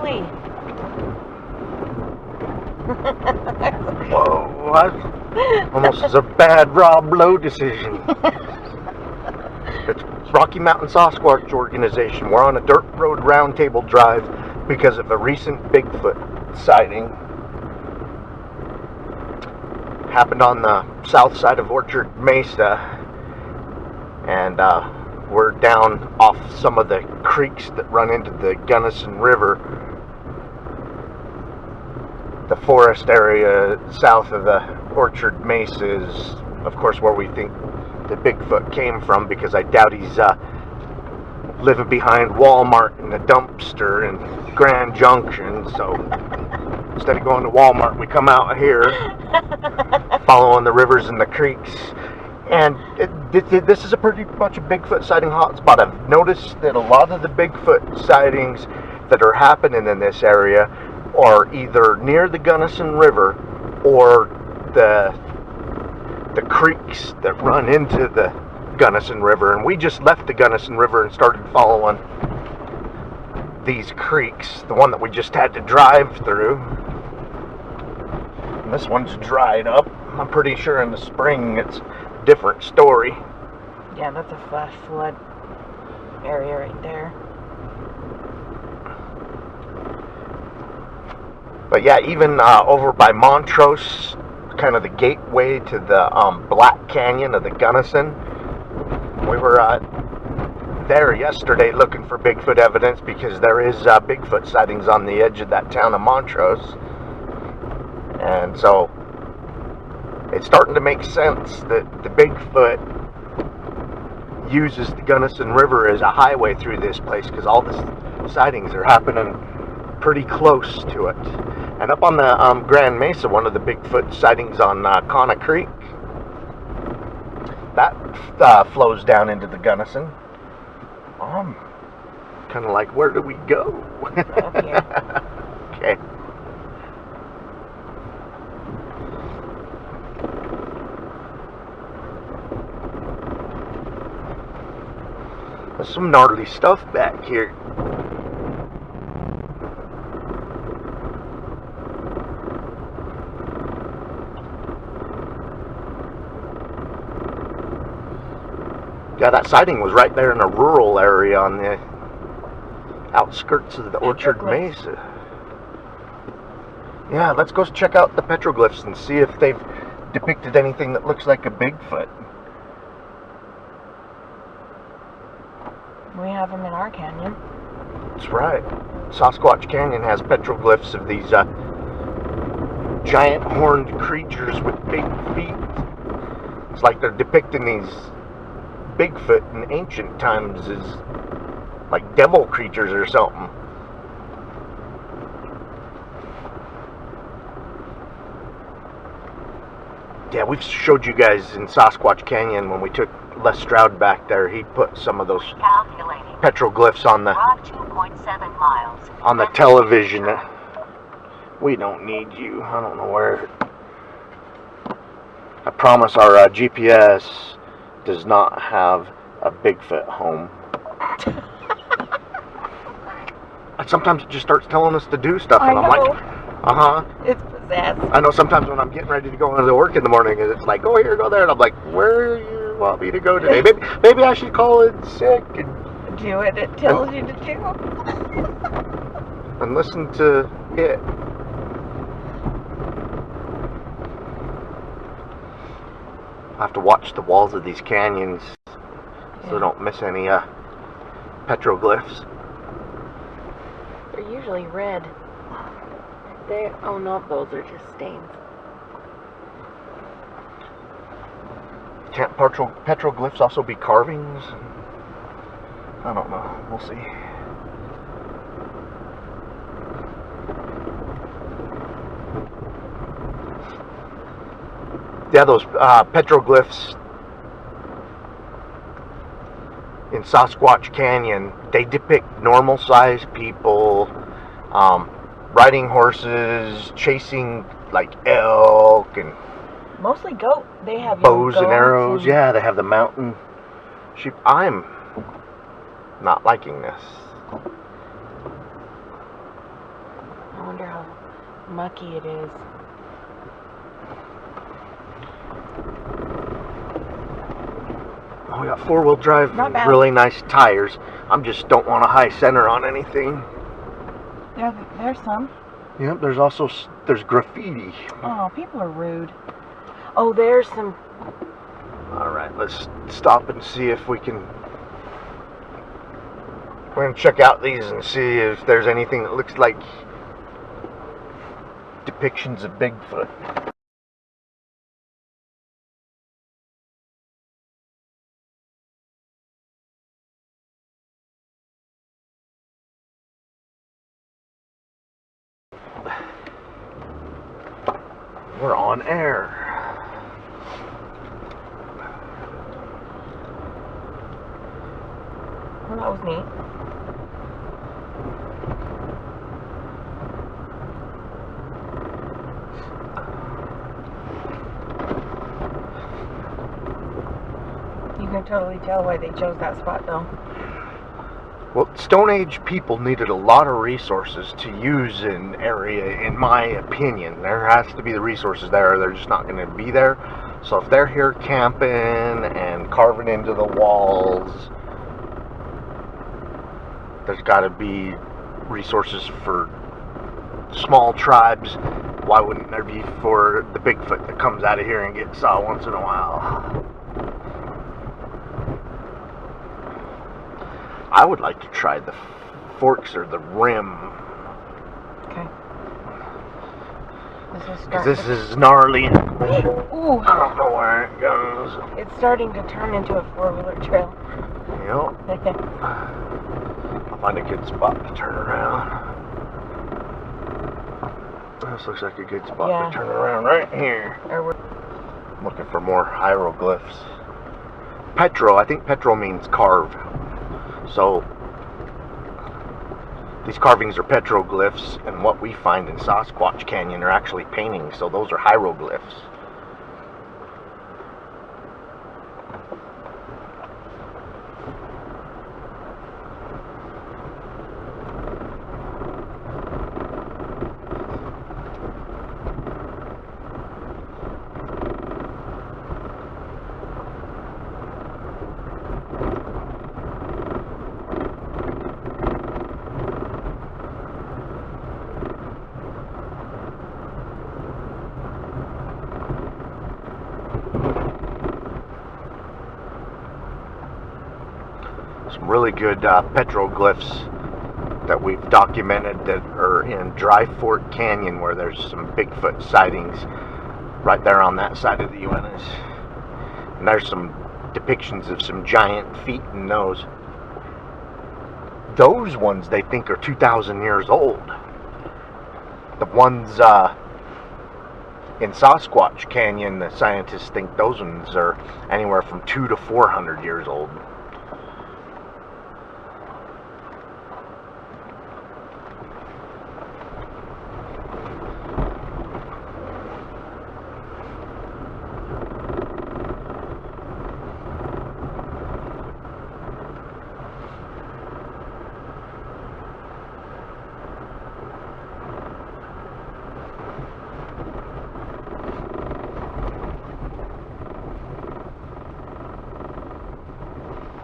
gnarly. Whoa, that's almost as a bad Rob Lowe decision. It's Rocky Mountain Sasquatch Organization. We're on a dirt road roundtable drive because of a recent Bigfoot sighting. Happened on the south side of Orchard Mesa, and we're down off some of the creeks that run into the Gunnison River. The forest area south of the Orchard Mesa is, of course, where we think the Bigfoot came from, because I doubt he's living behind Walmart in a dumpster in Grand Junction. So instead of going to Walmart, we come out here following the rivers and the creeks. And this is a pretty much a Bigfoot sighting hotspot. I've noticed that a lot of the Bigfoot sightings that are happening in this area are either near the Gunnison River or the creeks that run into the Gunnison River. And we just left the Gunnison River and started following these creeks, the one that we just had to drive through. And this one's dried up. I'm pretty sure in the spring it's a different story. Yeah, that's a flash flood area right there. But yeah, even over by Montrose, kind of the gateway to the Black Canyon of the Gunnison, we were there yesterday looking for Bigfoot evidence, because there is Bigfoot sightings on the edge of that town of Montrose. And so it's starting to make sense that the Bigfoot uses the Gunnison River as a highway through this place, because all the sightings are happening pretty close to it. And up on the Grand Mesa, one of the Bigfoot sightings on Conna Creek, that flows down into the Gunnison. Kind of like, where do we go? Up here. Okay. There's some gnarly stuff back here. Yeah, that sighting was right there in a rural area on the outskirts of the Orchard Mesa. Yeah, let's go check out the petroglyphs and see if they've depicted anything that looks like a Bigfoot. We have them in our canyon. That's right. Sasquatch Canyon has petroglyphs of these giant horned creatures with big feet. It's like they're depicting these Bigfoot in ancient times as like devil creatures or something. Yeah, we've showed you guys in Sasquatch Canyon when we took Les Stroud back there. He put some of those petroglyphs on the 2.7 miles. On the television. We don't need you. I don't know where. I promise our GPS does not have a Bigfoot home. And sometimes it just starts telling us to do stuff, and I'm like, It's possessed. I know sometimes when I'm getting ready to go into work in the morning, it's like, go here, go there, and I'm like, where do you want me to go today? Maybe I should call in sick and do what it tells you to do. And listen to it. I have to watch the walls of these canyons so I don't miss any petroglyphs. They're usually red. Oh no, those are just stains. Can't petroglyphs also be carvings? I don't know. We'll see. Yeah, those petroglyphs in Sasquatch Canyon, they depict normal-sized people riding horses, chasing like elk and mostly goat. They have bows and arrows. Yeah, they have the mountain sheep. I'm not liking this. mucky it is. Oh, we got four-wheel drive, Not bad. really nice tires. Just don't want a high center on anything. Yeah, there's some. Yep, there's graffiti. Oh, people are rude. Oh, there's some. All right, let's stop and see if we can. We're gonna check out these and see if there's anything that looks like depictions of Bigfoot. We're on air. Well, that was neat. You can totally tell why they chose that spot, though. Well, Stone Age people needed a lot of resources to use an area, in my opinion. There has to be the resources there. They're just not going to be there. So if they're here camping and carving into the walls, there's got to be resources for small tribes. Why wouldn't there be for the Bigfoot that comes out of here and gets saw once in a while? I would like to try the forks or the rim. Okay. Because this is gnarly. Ooh. I don't know where it goes. It's starting to turn into a four-wheeler trail. Yep. I'll find a good spot to turn around. This looks like a good spot to turn around right here. I'm looking for more hieroglyphs. I think petro means carve. So these carvings are petroglyphs, and what we find in Sasquatch Canyon are actually paintings, so those are hieroglyphs. Some really good petroglyphs that we've documented that are in Dry Fork Canyon, where there's some Bigfoot sightings right there on that side of the Uintas. And there's some depictions of some giant feet and nose. Those ones they think are 2,000 years old. The ones in Sasquatch Canyon, the scientists think those ones are anywhere from 200 to 400 years old.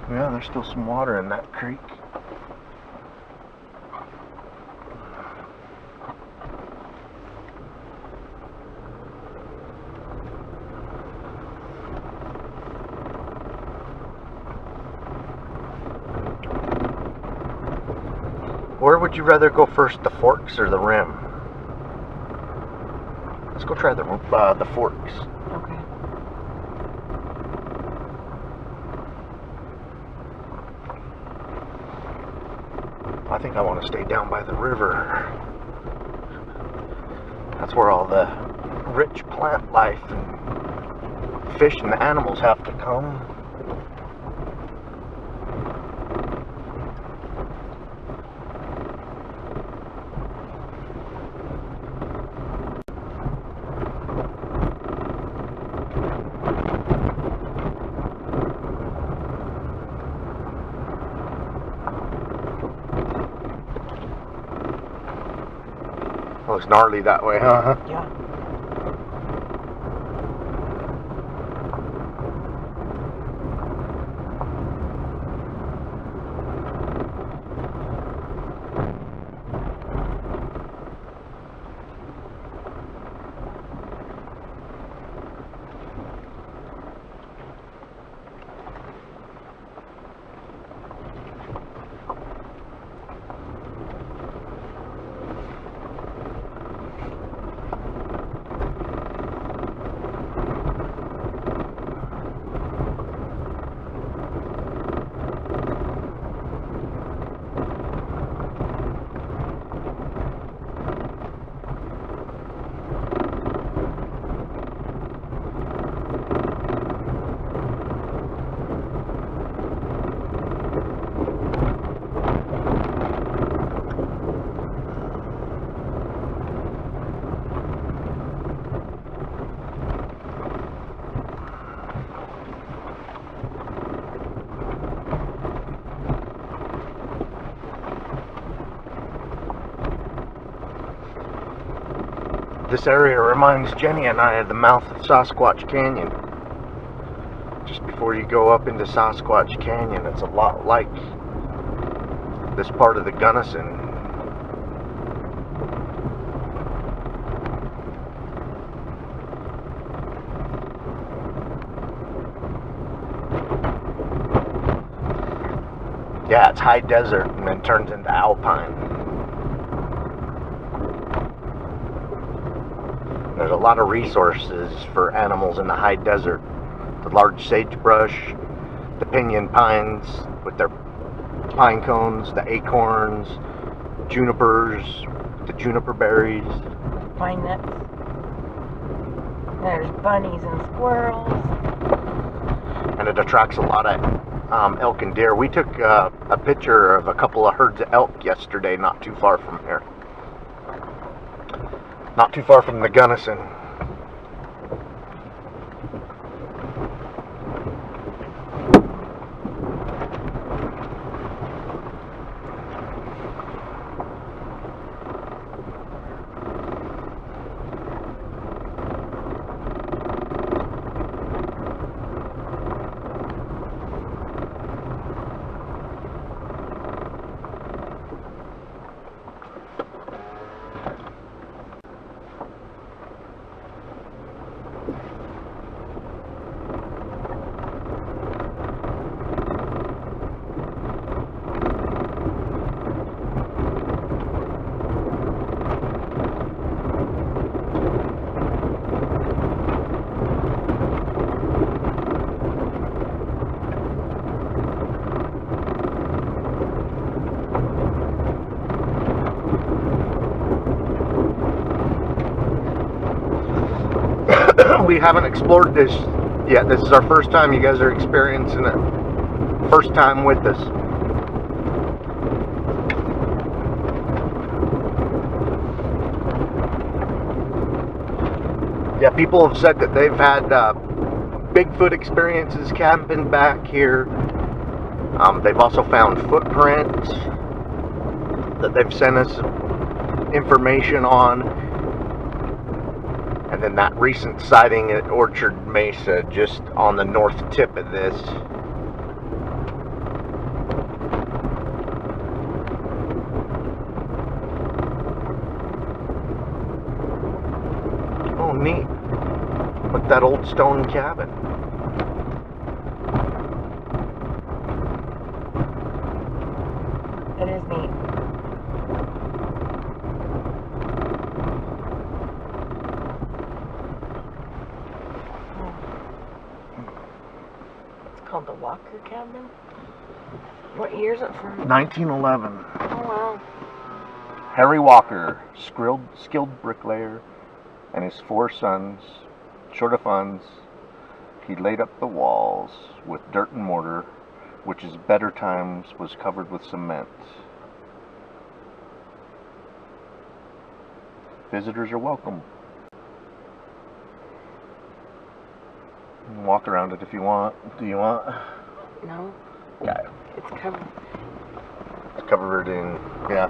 Yeah, there's still some water in that creek. Where would you rather go first, the forks or the rim? Let's go try the forks. Okay. I think I want to stay down by the river. That's where all the rich plant life and fish and the animals have to come. looks gnarly that way, huh? Yeah. This area reminds Jenny and I of the mouth of Sasquatch Canyon. Just before you go up into Sasquatch Canyon, it's a lot like this part of the Gunnison. Yeah, it's high desert and then turns into alpine. There's a lot of resources for animals in the high desert. The large sagebrush, the pinyon pines with their pine cones, the acorns, junipers, the juniper berries. Pine nuts. There's bunnies and squirrels. And it attracts a lot of elk and deer. We took a picture of a couple of herds of elk yesterday, not too far from here. Not too far from the Gunnison. We haven't explored this yet. This is our first time. You guys are experiencing it. First time with us. Yeah, people have said that they've had Bigfoot experiences camping back here. They've also found footprints that they've sent us information on. And then that recent sighting at Orchard Mesa, just on the north tip of this. Oh, neat. Look at that old stone cabin. It is neat. Called the Walker Cabin. What year is it from? 1911. Oh wow. Harry Walker, skilled bricklayer, and his 4 sons, short of funds, he laid up the walls with dirt and mortar, which in better times was covered with cement. Visitors are welcome. You can walk around it if you want. Do you want? No. Yeah. It's covered. It's covered in, yeah.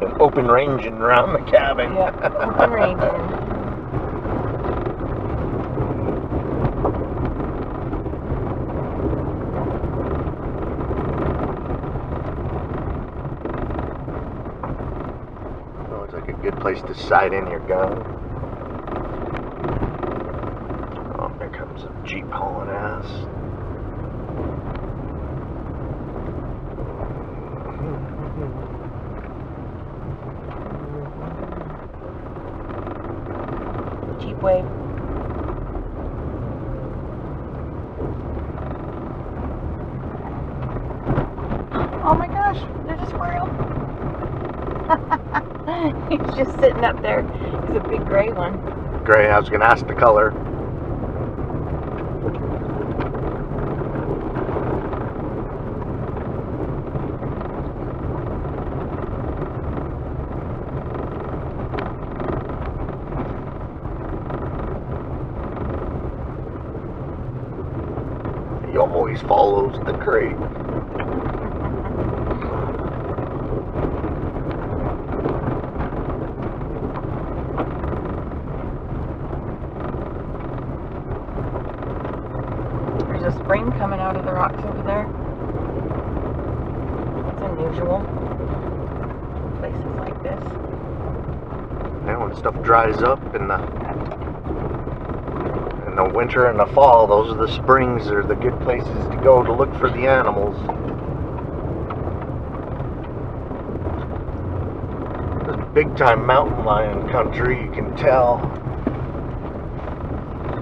And open ranging around the cabin. Yep, open ranging. Looks like a good place to sight in your gun. Oh, here comes a Jeep hauling ass. Jeep wave. Oh my gosh, there's a squirrel. He's just sitting up there. He's a big gray one. Gray, I was going to ask the color. He always follows the crate. There's a spring coming out of the rocks over there. It's unusual. Places like this. And when stuff dries up in the winter and the fall, those are the springs, are the good places to go to look for the animals. This is big time mountain lion country, you can tell.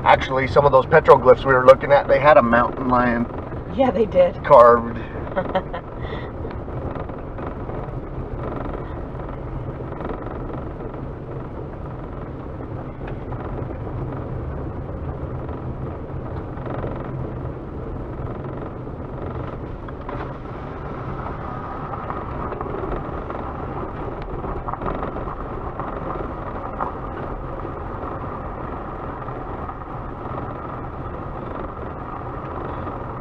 Actually, some of those petroglyphs we were looking at, they had a mountain lion Yeah, they did. carved.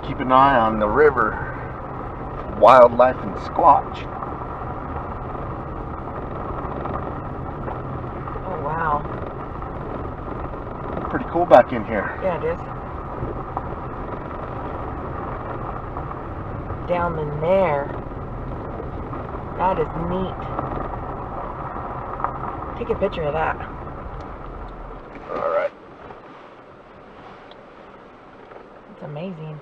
Keep an eye on the river, wildlife and squatch. Oh wow. Pretty cool back in here. Yeah, it is. Down in there. That is neat. Take a picture of that. Alright. It's amazing.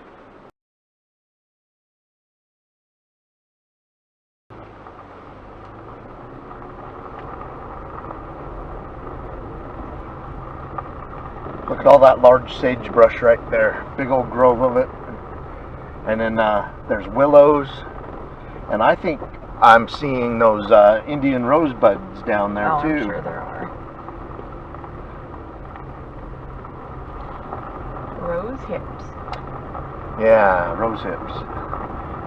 Look at all that large sagebrush right there. Big old grove of it. And then there's willows. And I think I'm seeing those Indian rosebuds down there Oh, too. I'm sure there are. Rose hips. Yeah, rose hips.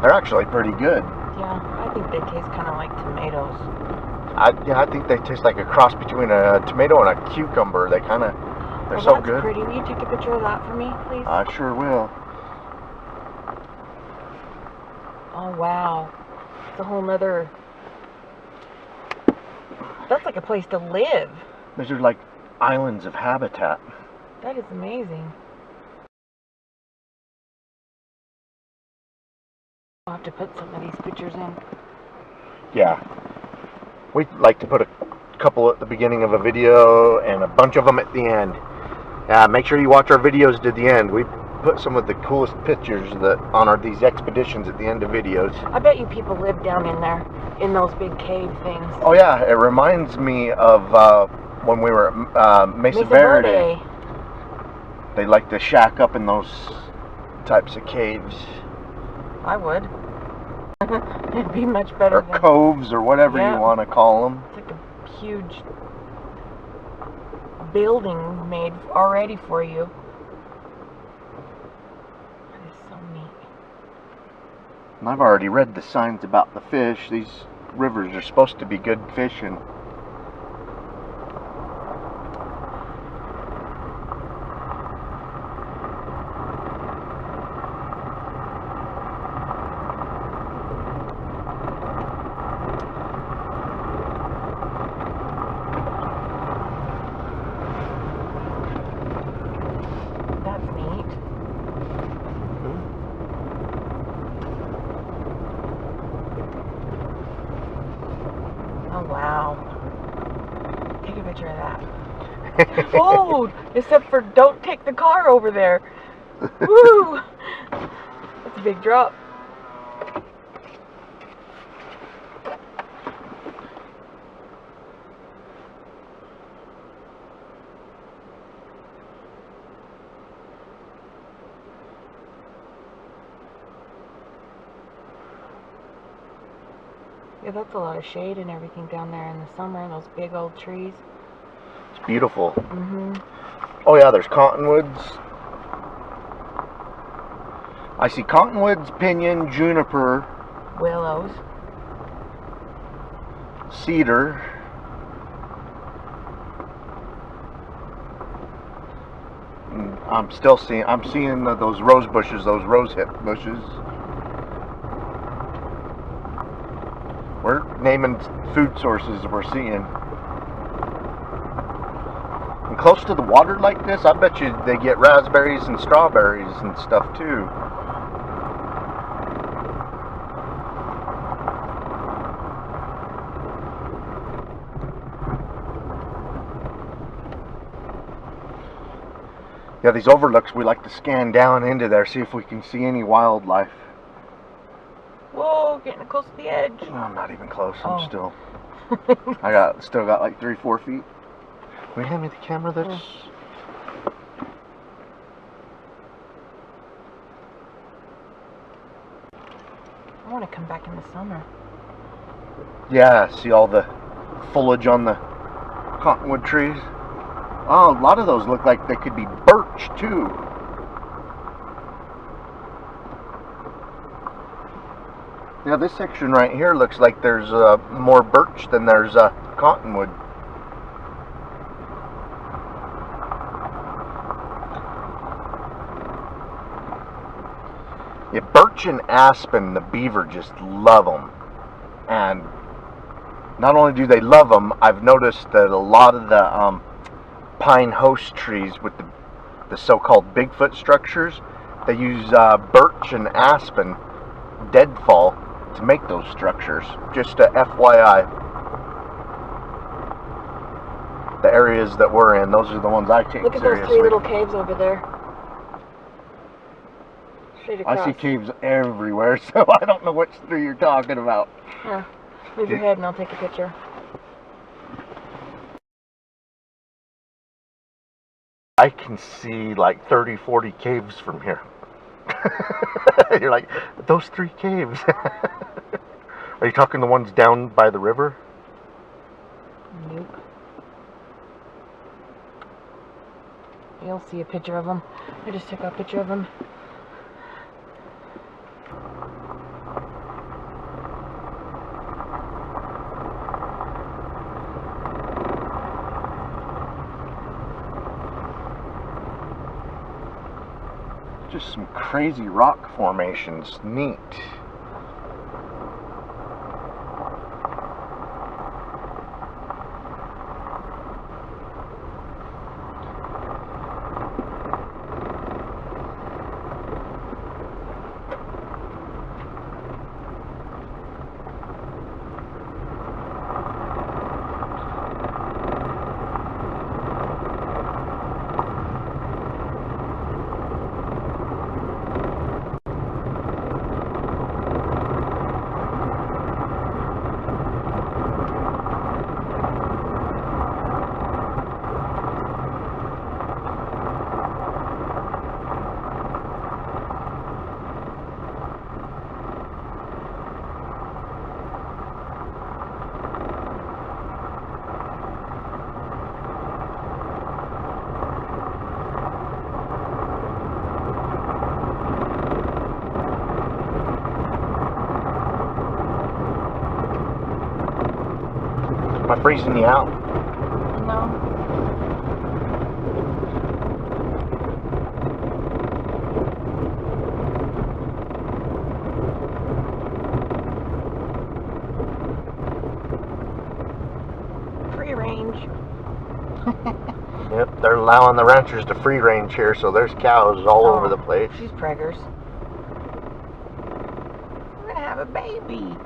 They're actually pretty good. Yeah, I think they taste kind of like tomatoes. I think they taste like a cross between a tomato and a cucumber. They're Oh, so that's good. pretty. Will you take a picture of that for me, please? I sure will. Oh, wow. It's a whole nother... That's like a place to live. These are like islands of habitat. That is amazing. I'll have to put some of these pictures in. Yeah. We like to put a couple at the beginning of a video and a bunch of them at the end. Make sure you watch our videos to the end. We put some of the coolest pictures on these expeditions at the end of videos. I bet you people live down in there, in those big cave things. Oh yeah, it reminds me of when we were at Mesa Verde. They like to shack up in those types of caves. I would. It'd be much better Or than... coves, or whatever Yeah. you want to call them. It's like a huge building made already for you. That is so neat. And I've already read the signs about the fish. These rivers are supposed to be good fishing. picture of that. Oh, except for don't take the car over there. Woo! That's a big drop. Yeah, that's a lot of shade and everything down there in the summer, and those big old trees. It's beautiful. Mm-hmm. Oh yeah, there's cottonwoods. I see cottonwoods, pinyon, juniper, Willows. cedar. I'm seeing those rose bushes, those rose hip bushes. We're naming food sources we're seeing. And close to the water like this, I bet you they get raspberries and strawberries and stuff too. Yeah, these overlooks, we like to scan down into there, see if we can see any wildlife. Whoa, getting close to the edge. Oh, I'm not even close. Oh. I'm still. Still got like 3-4 feet. Will you hand me the camera? That's. I want to come back in the summer. Yeah, see all the foliage on the cottonwood trees. Oh, a lot of those look like they could be birch too. Yeah, this section right here looks like there's more birch than there's cottonwood. Yeah, birch and aspen, the beaver just love them. And not only do they love them, I've noticed that a lot of the pine host trees with the so-called Bigfoot structures, they use birch and aspen deadfall to make those structures. Just a FYI. The areas that we're in, those are the ones I take seriously. Look at those 3 little caves over there. Straight across. I see caves everywhere, so I don't know which 3 you're talking about. Yeah. Move your head and I'll take a picture. I can see like 30-40 caves from here. You're like, those 3 caves. Are you talking the ones down by the river? Nope. You'll see a picture of them. I just took a picture of them. Just some crazy rock formations. Neat. Am I freezing you out? No. Free range. Yep, they're allowing the ranchers to free range here, so there's cows all over the place. She's preggers. We're gonna have a baby.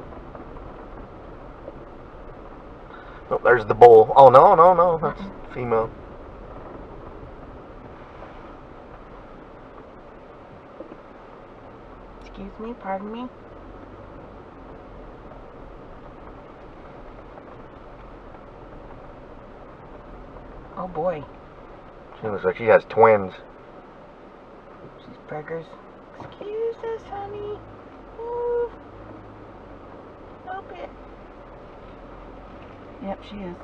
Oh, there's the bull. Oh, no, that's female. Excuse me, pardon me. Oh boy. She looks like she has twins. She's burgers. Excuse us, honey. Move. Help it. Yep, she is.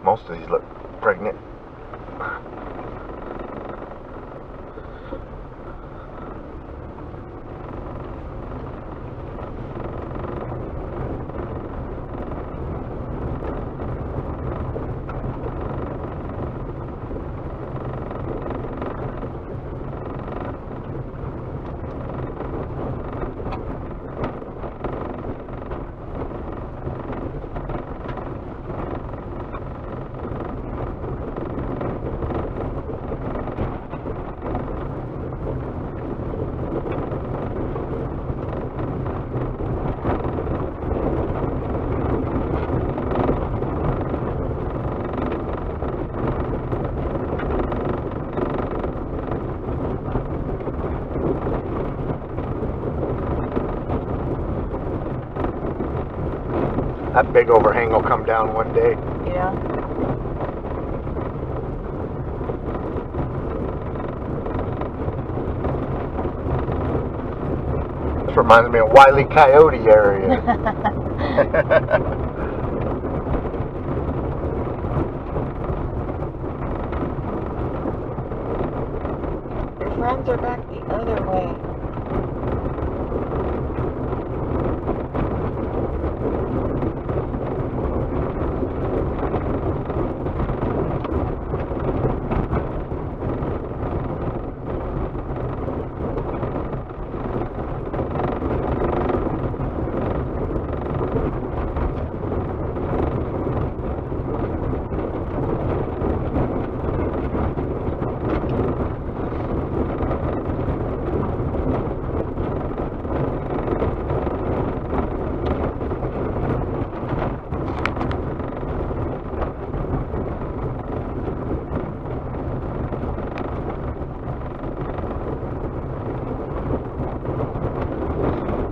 Most of these look pregnant. That big overhang will come down one day. Yeah. This reminds me of Wile E. Coyote area. Your friends are back the other way.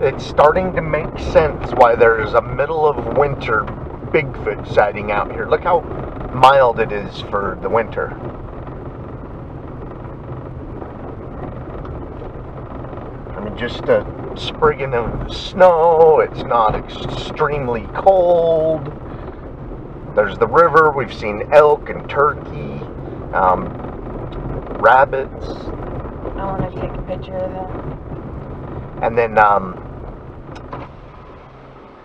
It's starting to make sense why there's a middle of winter Bigfoot sighting out here. Look how mild it is for the winter. I mean, just a sprigging of snow. It's not extremely cold. There's the river. We've seen elk and turkey, rabbits. I want to take a picture of that. And then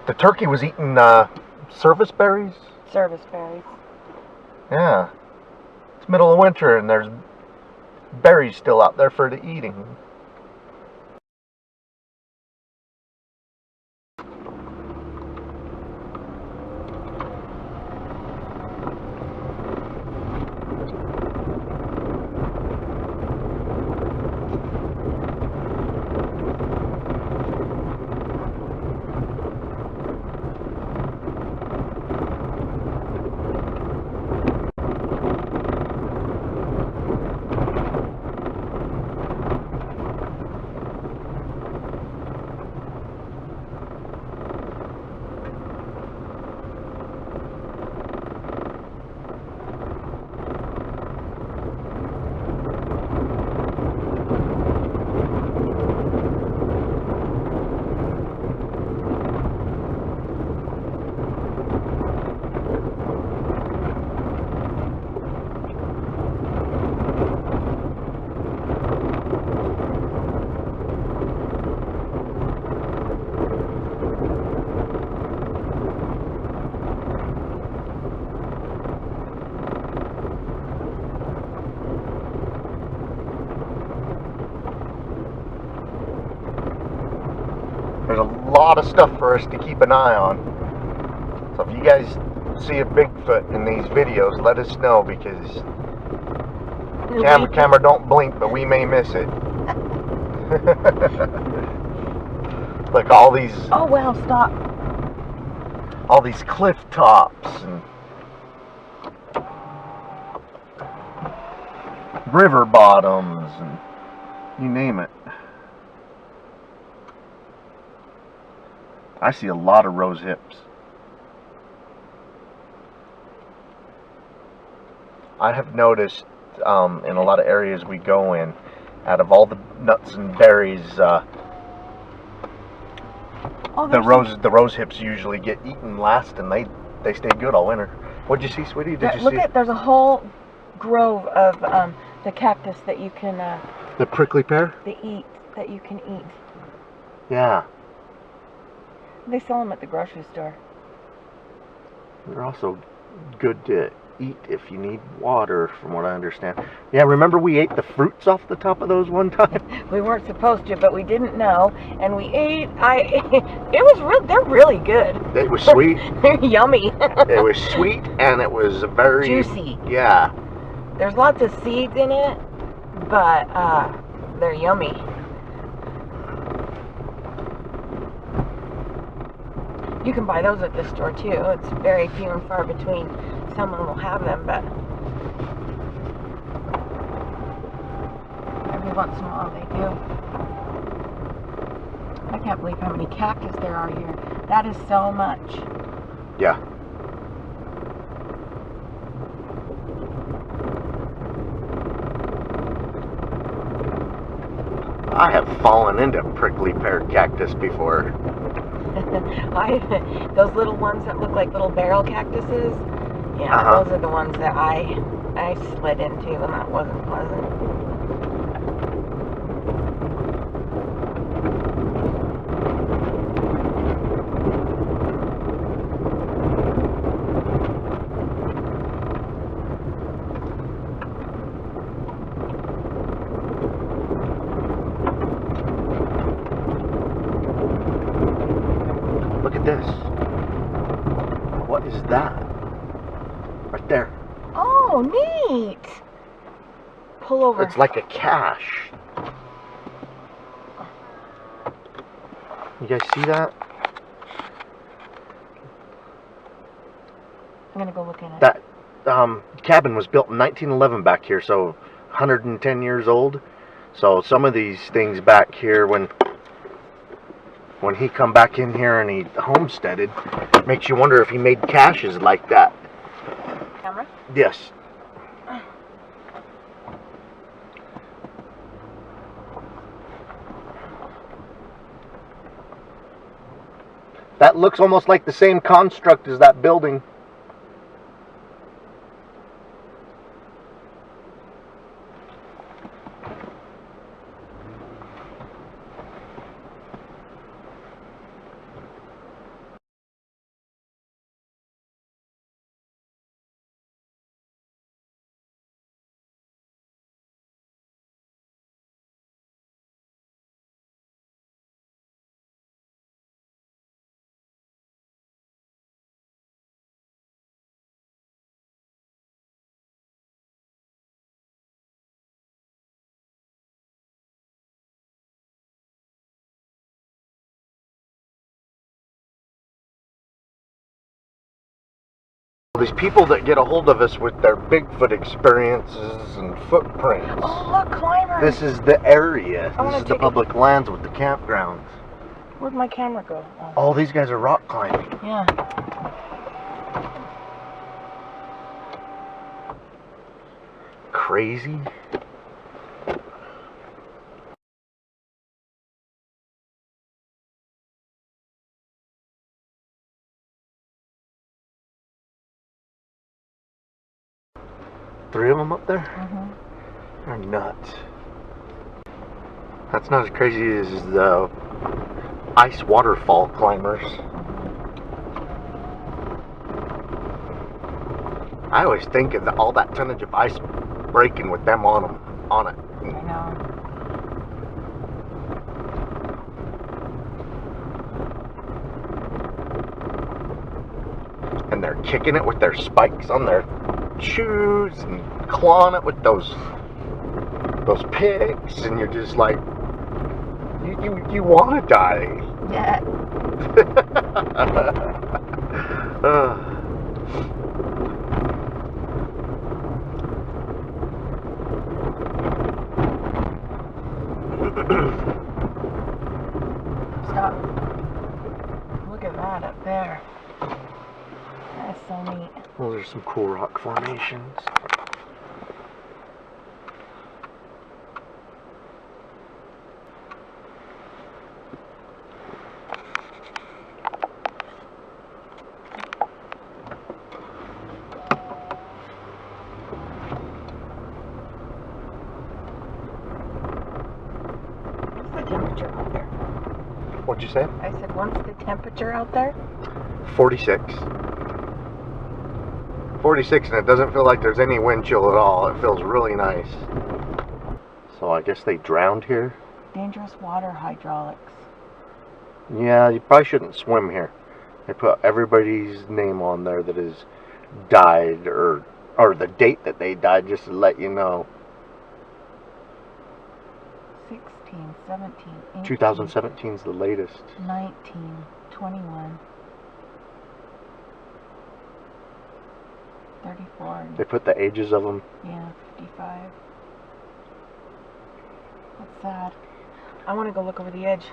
the turkey was eating service berries. Service berries. Yeah. It's middle of winter and there's berries still out there for the eating. There's a lot of stuff for us to keep an eye on. So if you guys see a Bigfoot in these videos, let us know, because camera don't blink, but we may miss it. Like all these. Oh wow! Stop. all these cliff tops and river bottoms and you name it. I see a lot of rose hips. I have noticed in a lot of areas we go in, out of all the nuts and berries, the rose hips usually get eaten last, and they stay good all winter. What'd you see, sweetie? Did you see? There's a whole grove of the cactus that you can the prickly pear? that you can eat. Yeah. They sell them at the grocery store. They're also good to eat if you need water, from what I understand. Yeah, remember we ate the fruits off the top of those one time? We weren't supposed to, but we didn't know, and we ate. It was real. They're really good. It was sweet. They're yummy. It was sweet, and it was very juicy. Yeah. There's lots of seeds in it, but they're yummy. You can buy those at the store too. It's very few and far between. Someone will have them, but every once in a while they do. I can't believe how many cactus there are here. That is so much. Yeah. I have fallen into prickly pear cactus before. Those little ones that look like little barrel cactuses. Yeah, those are the ones that I slid into, and that wasn't pleasant. Look at this. What is that? Right there. Oh, neat. Pull over. It's like a cache. You guys see that? I'm gonna go look in it. That cabin was built in 1911 back here, so 110 years old. So some of these things back here, when he come back in here and he homesteaded, makes you wonder if he made caches like that. Camera? Yes. That looks almost like the same construct as that building. These people that get a hold of us with their Bigfoot experiences and footprints. Oh, look, climbers. This is the area. This is the public lands with the campgrounds. Where'd my camera go? Oh, these guys are rock climbing. Yeah. Crazy. Three of them up there? Mm-hmm. They're nuts. That's not as crazy as the ice waterfall climbers. I always think of all that tonnage of ice breaking with them on it. I know. And they're kicking it with their spikes on their shoes and clawing it with those picks, and you're just like, you want to die. Yeah. Stop. Look at that up there. That's so neat. Those are some cool rock formations. What's the temperature out there? What'd you say? I said, what's the temperature out there? 46. 46, and it doesn't feel like there's any wind chill at all. It feels really nice. So I guess they drowned here? Dangerous water hydraulics. Yeah, you probably shouldn't swim here. They put everybody's name on there that has died, or the date that they died, just to let you know. 16, 17, 18, 2017 is the latest. 19, 21, 34. They put the ages of them. Yeah, 55. That's sad. I want to go look over the edge.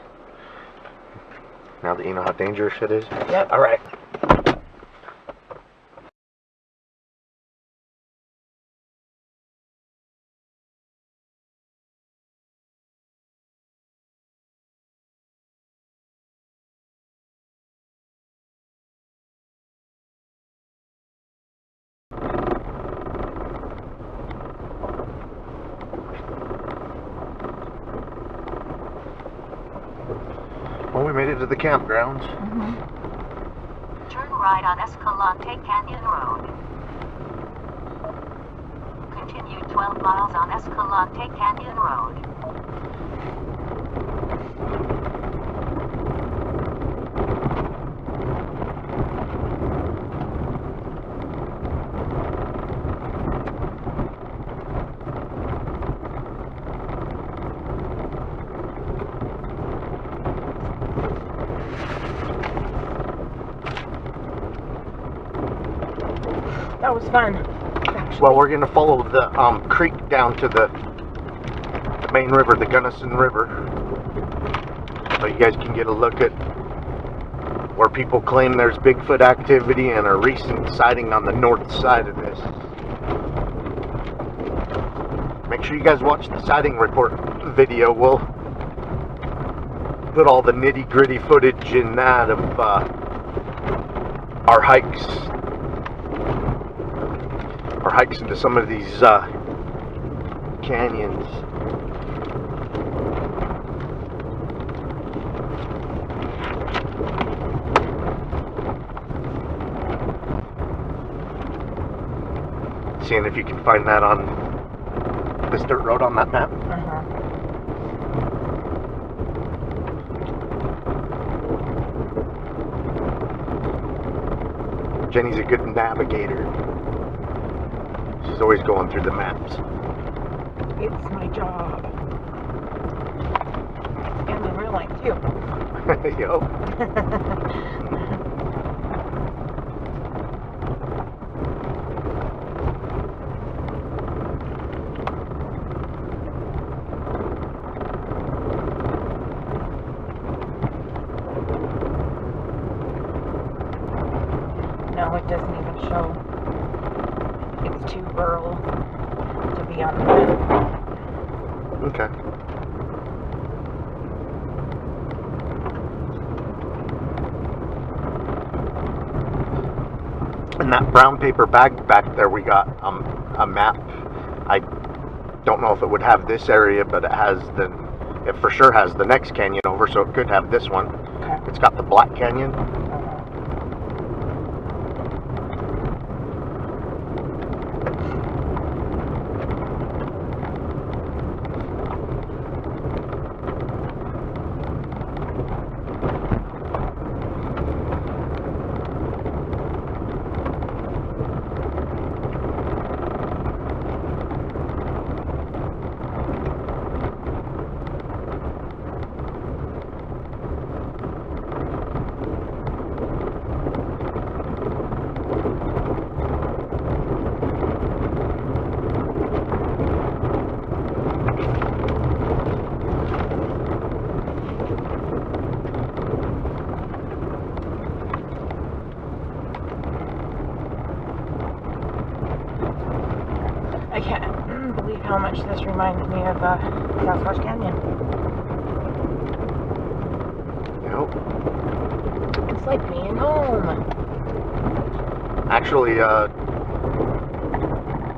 Now that you know how dangerous it is. Yep. All right. Well, we made it to the campgrounds. Turn right on Escalante Canyon Road. Continue 12 miles on Escalante Canyon Road. That was fun. Well, we're going to follow the creek down to the main river, the Gunnison River, so you guys can get a look at where people claim there's Bigfoot activity and a recent sighting on the north side of this. Make sure you guys watch the sighting report video. We'll put all the nitty-gritty footage in that of our hikes into some of these canyons. Seeing if you can find that on this dirt road on that map. Jenny's a good navigator. She's always going through the maps. It's my job. And in real life, too. Yo. No, it doesn't even show. It's too rural to be on the map. Okay. In that brown paper bag back there, we got a map. I don't know if it would have this area, but it for sure has the next canyon over, so it could have this one. Okay. It's got the Black Canyon. how much this reminds me of Sasquatch Canyon. Yep. It's like being home. Actually,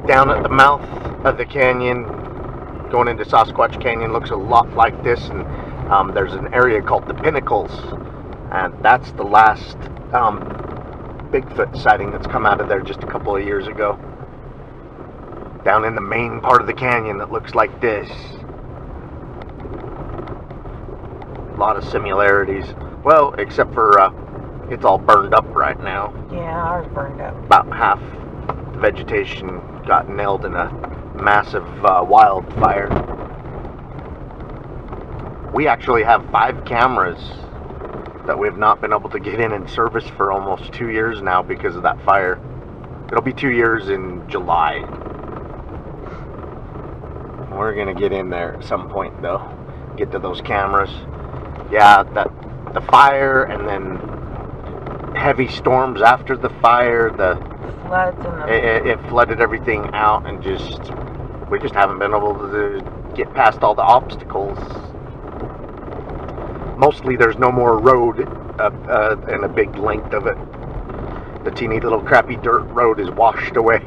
down at the mouth of the canyon, going into Sasquatch Canyon, looks a lot like this, and there's an area called the Pinnacles, and that's the last Bigfoot sighting that's come out of there just a couple of years ago. Down in the main part of the canyon that looks like this. A lot of similarities. Well, except for it's all burned up right now. Yeah, ours burned up. About half the vegetation got nailed in a massive wildfire. We actually have 5 cameras that we have not been able to get in and service for almost 2 years now because of that fire. It'll be 2 years in July. We're gonna get in there at some point though. Get to those cameras. Yeah, the fire, and then heavy storms after the fire. The floods and it flooded everything out, and we just haven't been able to get past all the obstacles. Mostly there's no more road and a big length of it. The teeny little crappy dirt road is washed away.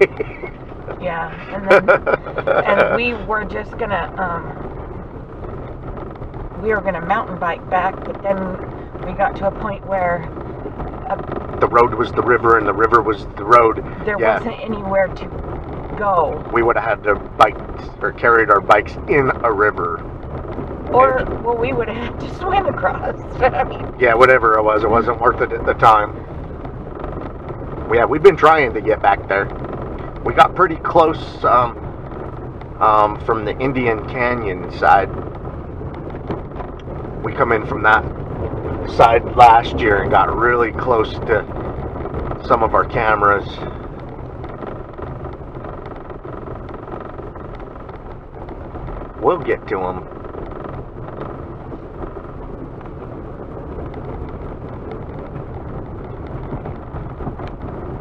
Yeah, and then and we were just gonna mountain bike back, but then we got to a point where the road was the river and the river was the road. There wasn't anywhere to go. We would have had to carried our bikes in a river. Or, well, we would have had to swim across. I mean, yeah, whatever it wasn't worth it at the time. We've been trying to get back there. We got pretty close from the Indian Canyon side. We come in from that side last year and got really close to some of our cameras. We'll get to them.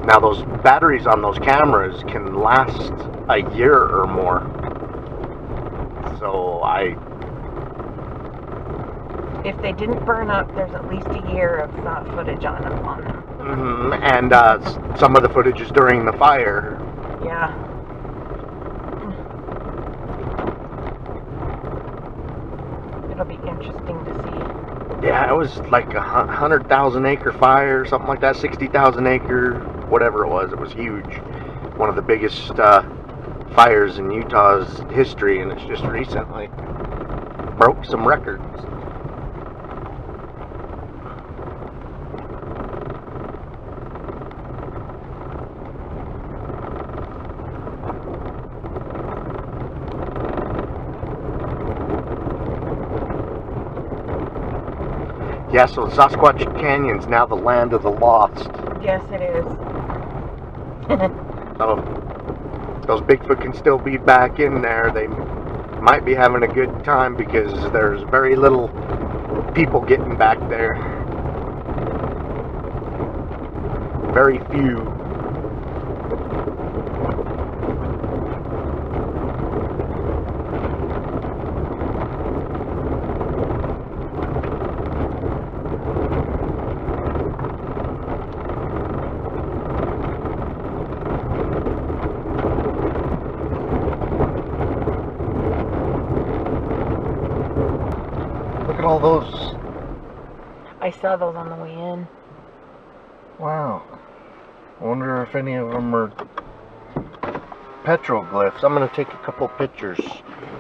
Now those batteries on those cameras can last a year or more. So if they didn't burn up, there's at least a year of footage on them. Mm-hmm. And some of the footage is during the fire. Yeah. It'll be interesting to see. Yeah, it was like a 100,000 acre fire, something like that, 60,000 acre, whatever it was. It was huge. One of the biggest fires in Utah's history, and it's just recently broke some records. Yeah, so Sasquatch Canyon's now the land of the lost. Yes, it is. So those Bigfoot can still be back in there. They might be having a good time because there's very little people getting back there. Very few. Look at all those. I saw those on the way in. Wow. I wonder if any of them are petroglyphs. I'm going to take a couple pictures.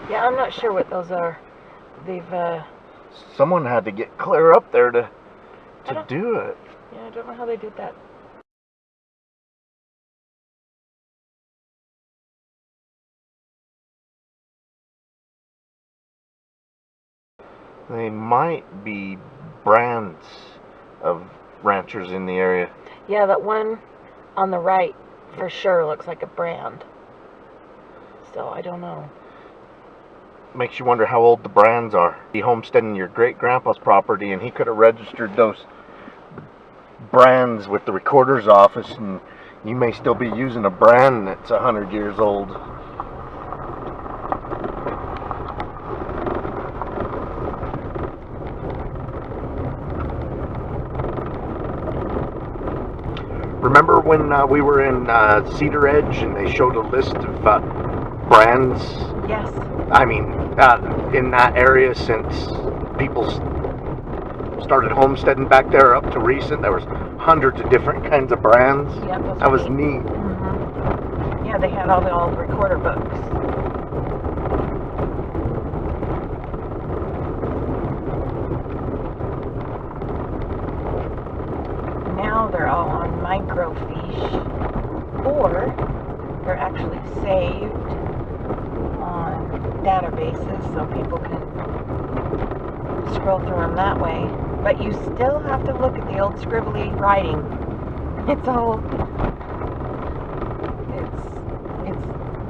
Yeah, I'm not sure what those are. They've, Someone had to get clear up there to do it. Yeah, I don't know how they did that. They might be brands of ranchers in the area. Yeah, that one on the right for sure looks like a brand. So, I don't know. Makes you wonder how old the brands are. Be homesteading your great-grandpa's property, and he could have registered those brands with the recorder's office, and you may still be using a brand that's 100 years old. when we were in Cedar Edge and they showed a list of brands? Yes. I mean, in that area, since people started homesteading back there up to recent, there was hundreds of different kinds of brands. Yeah, that was neat. Mm-hmm. Yeah, they had all the old recorder books. Now they're all on microfiche, or they're actually saved on databases so people can scroll through them that way. But you still have to look at the old scribbly writing. It's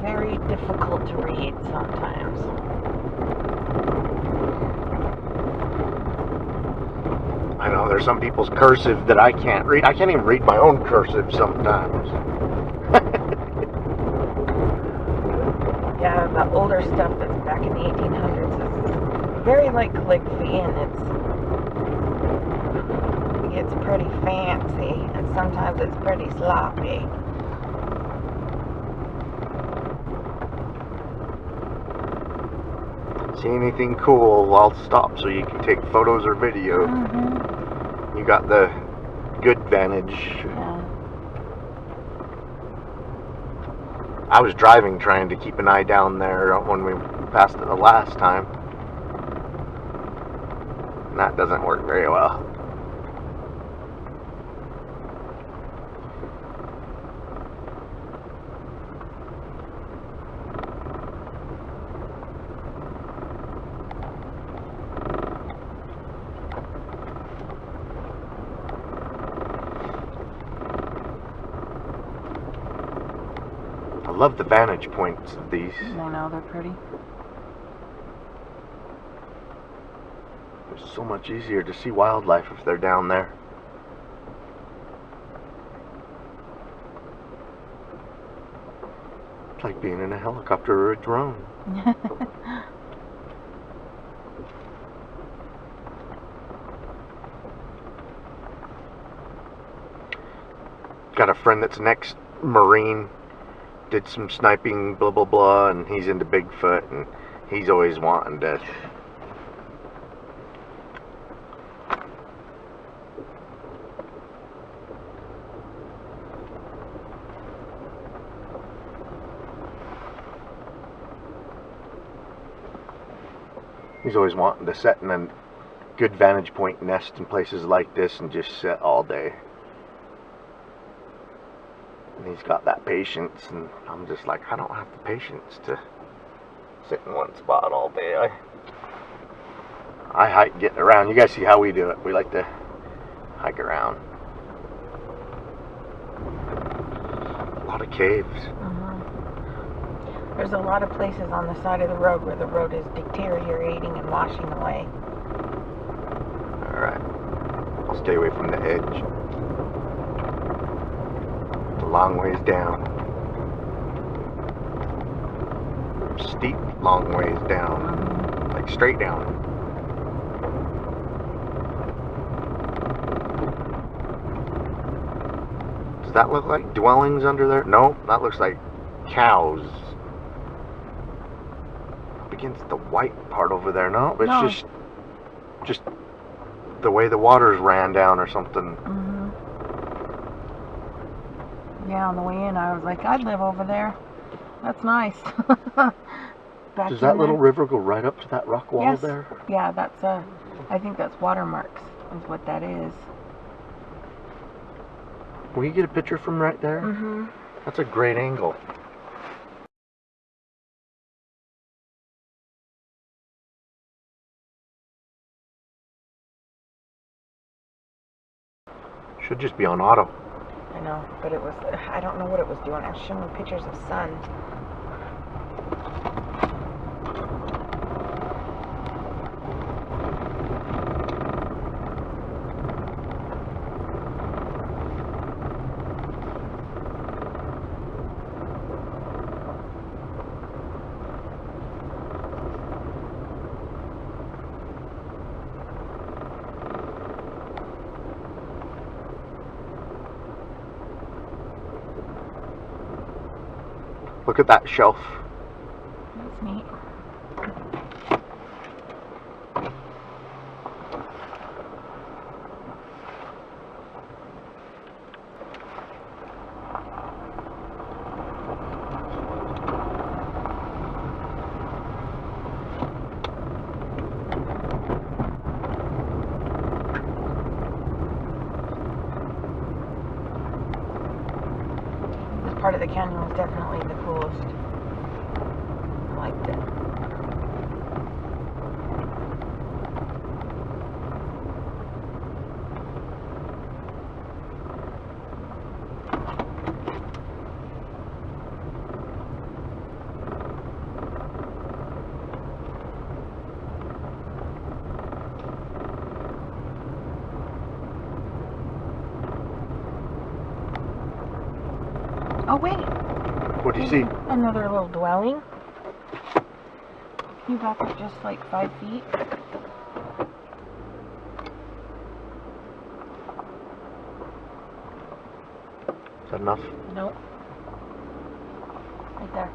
very difficult to read sometimes. I know there's some people's cursive that I can't read. I can't even read my own cursive sometimes. Yeah, the older stuff that's back in the 1800s is very like calligraphy, and it's pretty fancy, and sometimes it's pretty sloppy. See anything cool, I'll stop so you can take photos or video. Mm-hmm. You got the good vantage. Yeah. I was driving trying to keep an eye down there when we passed it the last time. And that doesn't work very well. I love the vantage points of these. I know, they're pretty. It's so much easier to see wildlife if they're down there. It's like being in a helicopter or a drone. Got a friend that's an ex-Marine. Did some sniping, blah blah blah, and he's into Bigfoot, and he's always wanting to. He's always wanting to set in a good vantage point nest in places like this and just sit all day. And he's got that patience, and I'm just like, I don't have the patience to sit in one spot all day. I hike getting around. You guys see how we do it. We like to hike around. A lot of caves. Mm-hmm. There's a lot of places on the side of the road where the road is deteriorating and washing away. Alright. I'll stay away from the edge. Long ways down. Steep long ways down. Like straight down. Does that look like dwellings under there? No, that looks like cows. Up against the white part over there. No, it's No. just the way the waters ran down or something. Mm-hmm. Yeah, on the way in, I was like, I'd live over there. That's nice. Does that little river go right up to that rock wall Yes. there? Yeah, that's I think that's watermarks is what that is. Will you get a picture from right there? Mm-hmm. That's a great angle. Should just be on auto. I know, but it was, I don't know what it was doing. I was showing pictures of sun. Look at that shelf. That's neat. Part of the canyon was definitely the coolest. I liked it. Oh wait! What do you see? Another little dwelling. You back up just like 5 feet. Is that enough? Nope. Right there.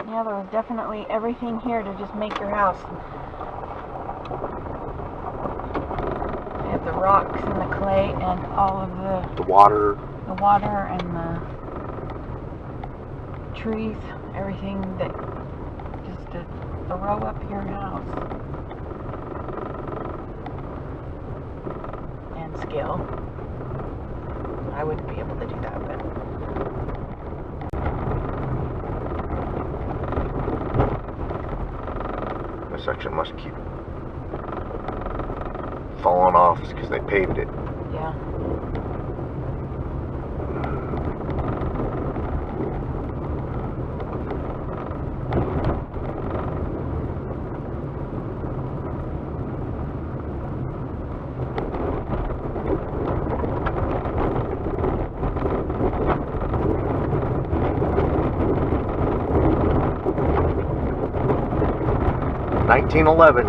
Yeah, there was definitely everything here to just make your house. You have the rocks and the clay and all of The water. the water and the trees, everything that just to throw up your house. And skill. I wouldn't be able to do that, but This section must keep falling off because they paved it. yeah. $1911.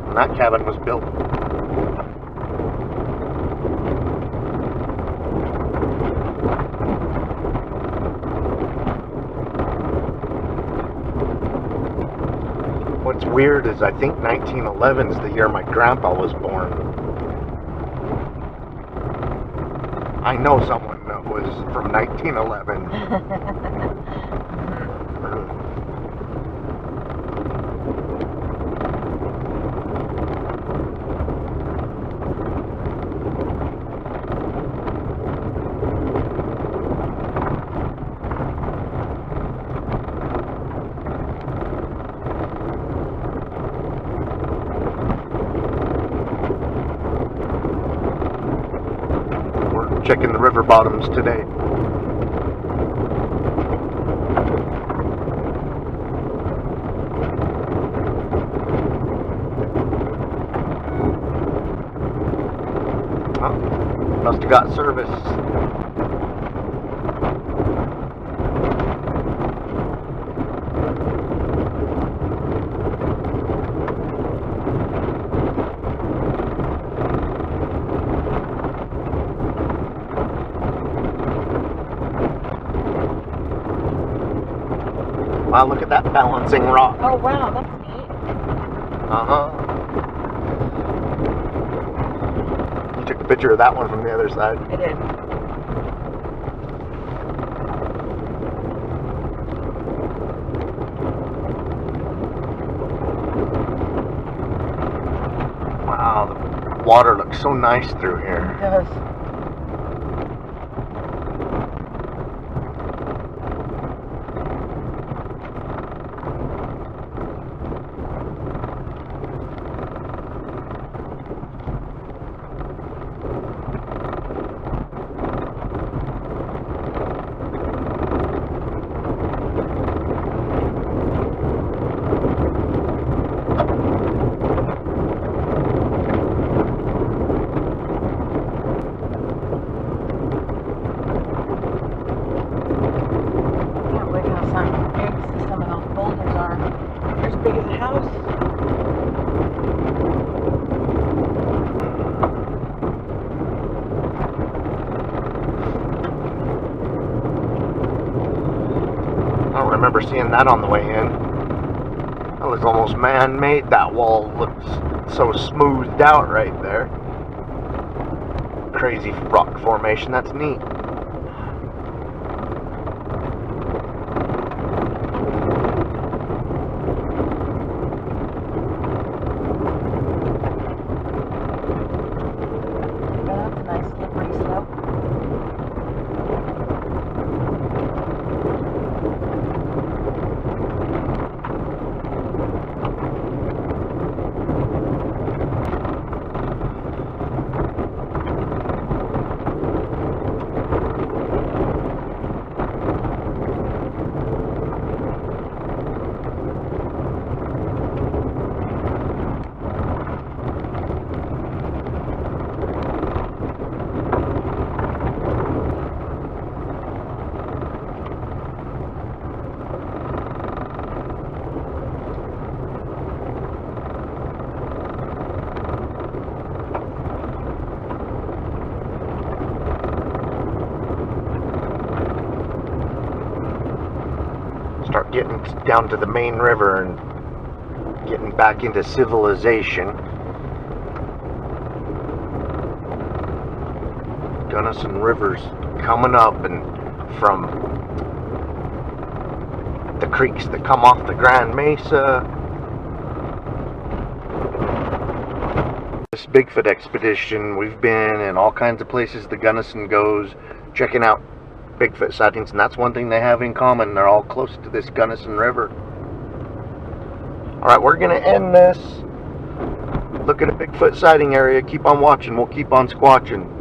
When that cabin was built. What's weird is I think 1911 is the year my grandpa was born. I know someone that was from 1911. Checking the river bottoms today. Oh, must have got service. Wow, look at that balancing rock. Oh wow, that's neat. Uh-huh. You took a picture of that one from the other side. I did. Wow, the water looks so nice through here. It does. remember seeing that on the way in. That was almost man-made. That wall looks so smoothed out right there. Crazy rock formation. That's neat. That's a nice slippery slope. Start getting down to the main river and getting back into civilization. Gunnison River's coming up, and from the creeks that come off the Grand Mesa. This Bigfoot expedition, we've been in all kinds of places the Gunnison goes, checking out Bigfoot sightings, and that's one thing they have in common. They're all close to this Gunnison River. Alright, we're going to end this. Look at a Bigfoot sighting area. Keep on watching. We'll keep on squatching.